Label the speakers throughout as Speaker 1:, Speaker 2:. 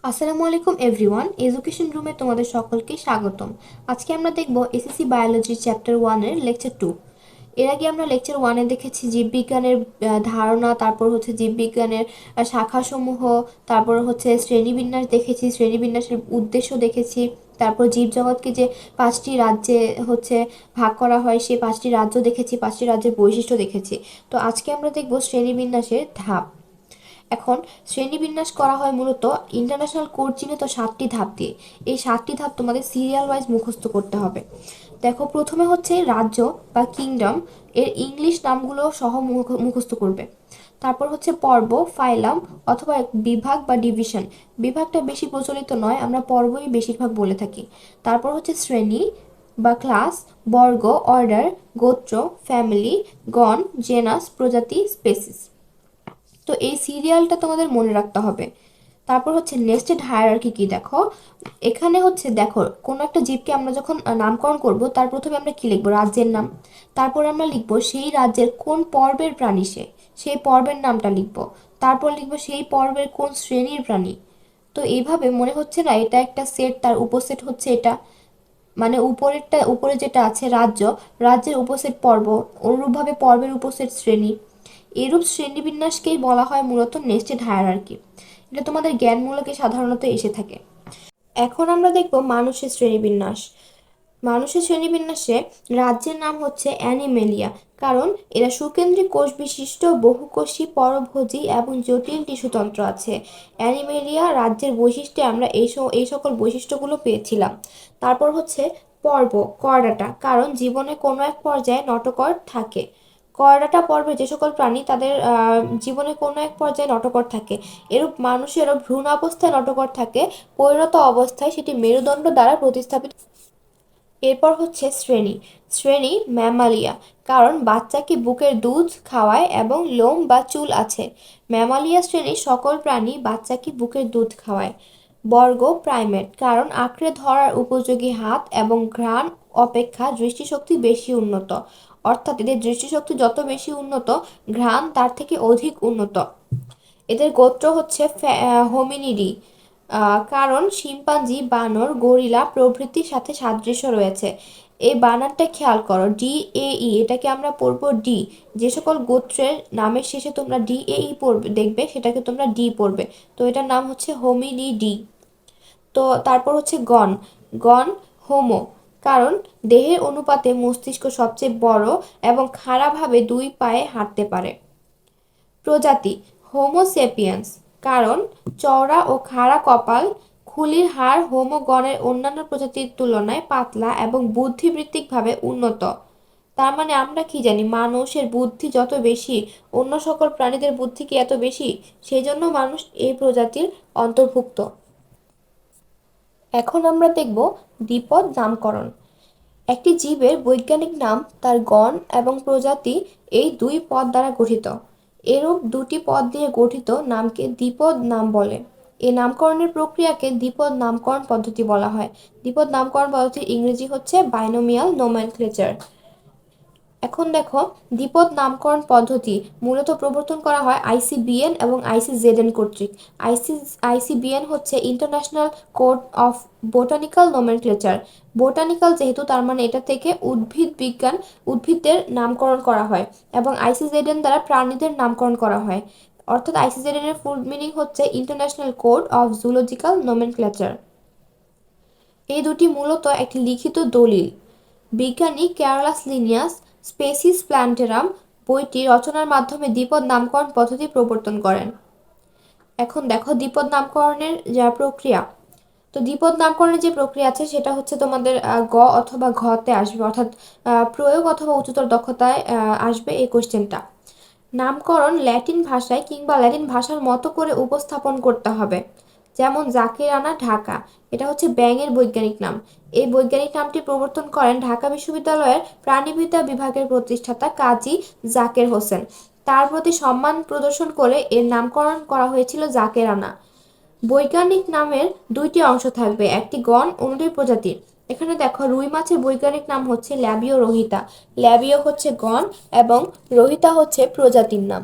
Speaker 1: আসসালামু আলাইকুম everyone, education রুমে তোমাদের সকলকে স্বাগতম। আজকে আমরা দেখব এসএসসি বায়োলজি চ্যাপ্টার 1 এর লেকচার 2। এর আগে আমরা লেকচার 1 এ দেখেছি জীববিজ্ঞানের ধারণা, তারপর হচ্ছে জীববিজ্ঞানের শাখাসমূহ, তারপর হচ্ছে শ্রেণীবিন্যাস দেখেছি, শ্রেণীবিন্যাসের উদ্দেশ্য দেখেছি, তারপর জীবজগৎকে যে 5টি রাজ্যে হচ্ছে ভাগ করা হয় সেই 5টি রাজ্য দেখেছি, 5টি রাজ্যের বৈশিষ্ট্য দেখেছি। তো আজকে আমরা দেখব শ্রেণীবিন্যাসের ধাপ। এখন শ্রেণীবিন্যাস করা হয় মূলত ইন্টারন্যাশনাল কোড চিহ্নিত 7টি ধাপ দিয়ে। এই 7টি ধাপ তোমাদের সিরিয়াল ওয়াইজ মুখস্থ করতে হবে। দেখো, প্রথমে হচ্ছে রাজ্য বা কিংডম, এর ইংলিশ নামগুলো সহ মুখস্থ করবে। তারপর হচ্ছে পর্ব, ফাইলাম অথবা বিভাগ বা ডিভিশন। বিভাগটা বেশি প্রচলিত নয়, আমরা পর্বই বেশিরভাগ বলে থাকি। তারপর হচ্ছে শ্রেণী বা ক্লাস, বর্গ, অর্ডার, গোত্র, ফ্যামিলি, গণ, জেনাস, প্রজাতি, স্পেসিস। তো এই সিরিয়ালটা তোমাদের মনে রাখতে হবে। তারপর হচ্ছে নেস্টেড হায়ারার্কি কি, দেখো এখানে হচ্ছে দেখো কোন একটা জীবকে আমরা যখন নামকরণ করব তার প্রথমে আমরা কি লিখবো, রাজ্যের নাম। তারপর আমরা লিখবো সেই রাজ্যের কোন পর্বের প্রাণী সে, সেই পর্বের নামটা লিখবো। তারপর লিখবো সেই পর্বের কোন শ্রেণীর প্রাণী। তো এইভাবে মনে হচ্ছে না এটা একটা সেট, তার উপসেট হচ্ছে এটা, মানে উপরে যেটা আছে রাজ্য, রাজ্যের উপসেট পর্ব, অনুরূপভাবে পর্বের উপসেট শ্রেণী। এরূপ শ্রেণীবিন্যাসকেই বলা হয় মূলত নেস্টেড হায়ারার্কি। এটা তোমাদের জ্ঞানমূলকে সাধারণত এসে থাকে। এখন আমরা দেখব মানুষের শ্রেণীবিন্যাস। মানুষের শ্রেণীবিন্যাসে রাজ্যের নাম হচ্ছে অ্যানিমেলিয়া, কারণ এরা সুকেন্দ্রিক কোষ বিশিষ্ট, বহুকোষী, পরভোজী এবং জটিল টিস্যুতন্ত্র আছে। অ্যানিমেলিয়া রাজ্যের বৈশিষ্ট্যে আমরা এই সকল বৈশিষ্ট্যগুলো পেয়েছিলাম। তারপর হচ্ছে পর্ব, করডাটা, কারণ জীবনে কোনো এক পর্যায়ে নটকর থাকে। করডাটা পর্বে যে সকল প্রাণী তাদের জীবনে কোনো এক পর্যায়ে নটকর থাকে। এরূপ মানুষেরও ভ্রূণ অবস্থায় নটকর থাকে, পরিণত অবস্থায় সেটি মেরুদণ্ড দ্বারা প্রতিস্থাপিত। এরপর হচ্ছে শ্রেণী। শ্রেণী ম্যামালিয়া, কারণ বাচ্চাকে বুকের দুধ খাওয়ায় এবং লোম বা চুল আছে। ম্যামালিয়া শ্রেণীর সকল প্রাণী বাচ্চাকে বুকের দুধ খাওয়ায়। বর্গ প্রাইমেট, কারণ আঁকড়ে ধরার উপযোগী হাত এবং ঘ্রাণ অপেক্ষা দৃষ্টিশক্তি বেশি উন্নত। অর্থাৎ এদের দৃষ্টিশক্তি যত বেশি উন্নত, ঘ্রাণ তার থেকে অধিক উন্নত। এদের গোত্র হচ্ছে হোমিনিডি, কারণ শিম্পাঞ্জি, বানর, গরিলা প্রভৃতির সাথে সাদৃশ্য রয়েছে। এই বানানটা খেয়াল করো, ডি এ ই, এটাকে আমরা পড়বো ডি। যে সকল গোত্রের নামের শেষে তোমরা ডি এ ই পড়বে দেখবে সেটাকে তোমরা ডি পড়বে। তো এটার নাম হচ্ছে হোমিনিডি। তো তারপর হচ্ছে গণ। গণ হোমো, কারণ দেহের অনুপাতে মস্তিষ্ক সবচেয়ে বড় এবং খাড়াভাবে দুই পায়ে হাঁটতে পারে। প্রজাতি হোমোসেপিয়েন্স, কারণ চওড়া ও খাড়া কপাল, খুলির হাড় হোমো গণের অন্যান্য প্রজাতির তুলনায় পাতলা এবং বুদ্ধিবৃত্তিকভাবে উন্নত। তার মানে আমরা কি জানি, মানুষের বুদ্ধি যত বেশি, অন্য সকল প্রাণীদের বুদ্ধি কি এত বেশি, সেই জন্য মানুষ এই প্রজাতির অন্তর্ভুক্ত। এখন আমরা দেখব দ্বিপদ নামকরণ। একটি জীবের বৈজ্ঞানিক নাম তার গণ এবং প্রজাতি এই দুই পদ দ্বারা গঠিত। এরূপ দুটি পদ দিয়ে গঠিত নামকে দ্বিপদ নাম বলে। এই নামকরণের প্রক্রিয়াকে দ্বিপদ নামকরণ পদ্ধতি বলা হয়। দ্বিপদ নামকরণ পদ্ধতির ইংরেজি হচ্ছে বাইনোমিয়াল নোমেনক্লেচার। এখন দেখো, দ্বিপদ নামকরণ পদ্ধতি মূলত প্রবর্তন করা হয় আইসিবিএন এবং আইসিজেডএন কর্তৃক। আইসিবিএন হচ্ছে international code of botanical nomenclature. Botanical যেহেতু, তার মানে এটা থেকে উদ্ভিদ বিজ্ঞান, উদ্ভিদদের নামকরণ করা হয়, এবং আইসিজেডএন দ্বারা প্রাণীদের নামকরণ করা হয়। অর্থাৎ আইসিজেডএন এর ফুল মিনিং হচ্ছে international code of zoological nomenclature. এই দুটি মূলত একটি লিখিত দলিল। বিজ্ঞানী ক্যারোলাস লিনিয়াস স্পেসিস প্ল্যান্টেরাম বইটি রচনার মাধ্যমে দ্বিপদ নামকরণ পদ্ধতি প্রবর্তন করেন। এখন দেখো দ্বিপদ নামকরণের যা প্রক্রিয়া। তো দ্বিপদ নামকরণের যে প্রক্রিয়া আছে সেটা হচ্ছে তোমাদের গ অথবা ঘতে আসবে, অর্থাৎ প্রয়োগ অথবা উচ্চতর দক্ষতায় আসবে এই কোশ্চেনটা। নামকরণ ল্যাটিন ভাষায় কিংবা ল্যাটিন ভাষার মতো করে উপস্থাপন করতে হবে। যেমন জাকিরানা ঢাকা, এটা হচ্ছে ব্যাঙের বৈজ্ঞানিক নাম। এই বৈজ্ঞানিক নামটি প্রবর্তন করেন ঢাকা বিশ্ববিদ্যালয়ের প্রাণীবিদ্যা বিভাগের প্রতিষ্ঠাতা কাজী জাকের হোসেন। তার প্রতি সম্মান প্রদর্শন করে এর নামকরণ করা হয়েছিল জাকেরানা। বৈজ্ঞানিক নামের দুইটি অংশ থাকবে, একটি গণ, অন্যটি প্রজাতির। এখানে দেখো, রুই মাছের বৈজ্ঞানিক নাম হচ্ছে ল্যাবিও রোহিতা। ল্যাবিও হচ্ছে গণ এবং রোহিতা হচ্ছে প্রজাতির নাম।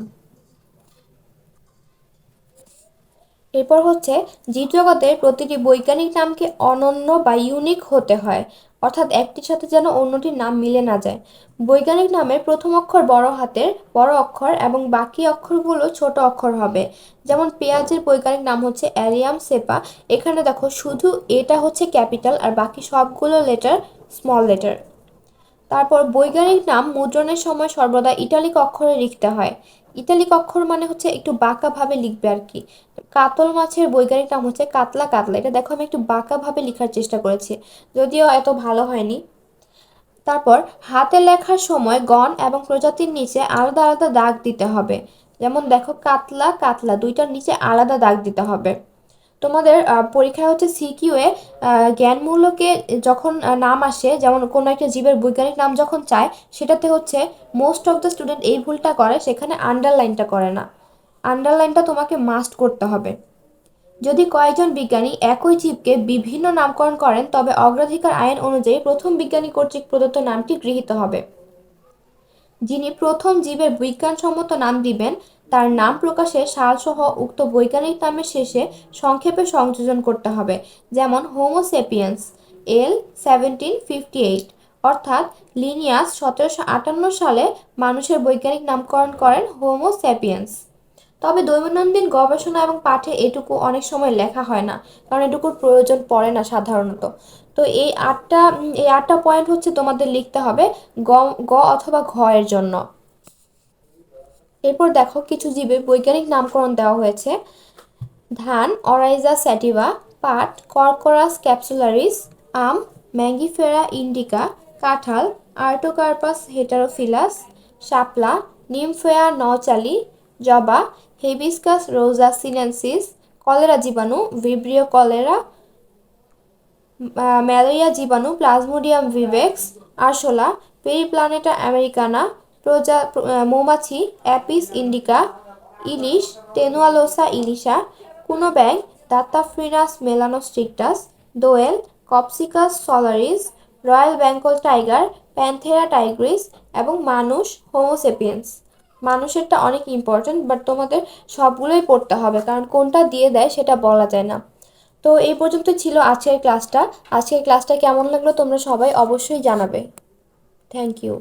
Speaker 1: এরপর হচ্ছে জীবজগতের প্রতিটি বৈজ্ঞানিক নামকে অনন্য বা ইউনিক হতে হয়, অর্থাৎ একটির সাথে যেন অন্যটির নাম মিলে না যায়। বৈজ্ঞানিক নামের প্রথম অক্ষর বড় হাতের বড় অক্ষর এবং বাকি অক্ষরগুলো ছোট অক্ষর হবে। যেমন পেঁয়াজের বৈজ্ঞানিক নাম হচ্ছে অ্যালিয়াম সেপা। এখানে দেখো শুধু এটা হচ্ছে ক্যাপিটাল আর বাকি সবগুলো লেটার স্মল লেটার। তারপর বৈজ্ঞানিক নাম মুদ্রণের সময় সর্বদা ইটালিক অক্ষরে লিখতে হয়। ইটালিক অক্ষর মানে হচ্ছে একটু বাঁকা ভাবে লিখবে আর কি। কাতল মাছের বৈজ্ঞানিক নাম হচ্ছে কাতলা কাতলা। এটা দেখো আমি একটু বাঁকা ভাবে লেখার চেষ্টা করেছি, যদিও এত ভালো হয়নি। তারপর হাতে লেখার সময় গণ এবং প্রজাতির নিচে আলাদা আলাদা দাগ দিতে হবে। যেমন দেখো কাতলা কাতলা দুইটার নিচে আলাদা দাগ দিতে হবে। তোমাদের পরীক্ষায় হচ্ছে সিকিউ এ জ্ঞানমূলকে যখন নাম আসে, যেমন কোনো একটা জীবের বৈজ্ঞানিক নাম যখন চায়, সেটাতে হচ্ছে মোস্ট অফ দ্য স্টুডেন্ট এই ভুলটা করে, সেখানে আন্ডারলাইনটা করে না। আন্ডারলাইনটা তোমাকে মাস্ট করতে হবে। যদি কয়েকজন বিজ্ঞানী একই জীবকে বিভিন্ন নামকরণ করেন তবে অগ্রাধিকার আইন অনুযায়ী প্রথম বিজ্ঞানী কর্তৃক প্রদত্ত নামটি গৃহীত হবে। যিনি প্রথম জীবের বিজ্ঞানসম্মত নাম দিবেন তার নাম প্রকাশের সালসহ উক্ত বৈজ্ঞানিক নামের শেষে সংক্ষেপে সংযোজন করতে হবে। যেমন হোমো সেপিয়েন্স L 1758, অর্থাৎ লিনিয়াস 1758 সালে মানুষের বৈজ্ঞানিক নামকরণ করেন হোমো স্যাপিয়েন্স। তবে দৈনন্দিন গবেষণা এবং পাঠে এটুকু অনেক সময় লেখা হয় না, কারণ এটুকুর প্রয়োজন পড়ে না সাধারণত। তো এই আটটা পয়েন্ট হচ্ছে তোমাদের লিখতে হবে গ গ অথবা ঘ এর জন্য। এরপর দেখো কিছু জীবের বৈজ্ঞানিক নামকরণ দেওয়া হয়েছে। ধান অরাইজা স্যাটিভা, পাট কর্কোরাস ক্যাপসুলারিস, আম ম্যাঙ্গিফেরা ইন্ডিকা, কাঁঠাল আর্টোকার্পাস হেটারোফিলাস, শাপলা নিমফেয়া নচালি, জবা হেবিস্কাস রোজা সিনেনসিস, কলেরা জীবাণু ভিব্রিও কলেরা, ম্যালেরিয়া জীবাণু প্লাজমোডিয়াম ভিভেক্স, আরশোলা পেরিপ্লানেটা আমেরিকানা, মৌমাছি অ্যাপিস ইন্ডিকা, ইলিশ টেনুয়ালোসা ইলিশা, কুনো ব্যাং দাত্তাফ্রিনাস মেলানোস্ট্রিকটাস, দোয়েল Copsychus saularis, royal Bengal tiger Panthera tigris এবং মানুষ হোমোসেপিয়েন্স। মানুষেরটা অনেক ইম্পর্ট্যান্ট, বাট তোমাদের সবগুলোই পড়তে হবে, কারণ কোনটা দিয়ে দেয় সেটা বলা যায় না। তো এই পর্যন্ত ছিল আজকের ক্লাসটা। আজকের ক্লাসটা কেমন লাগলো তোমরা সবাই অবশ্যই জানাবে। Thank you.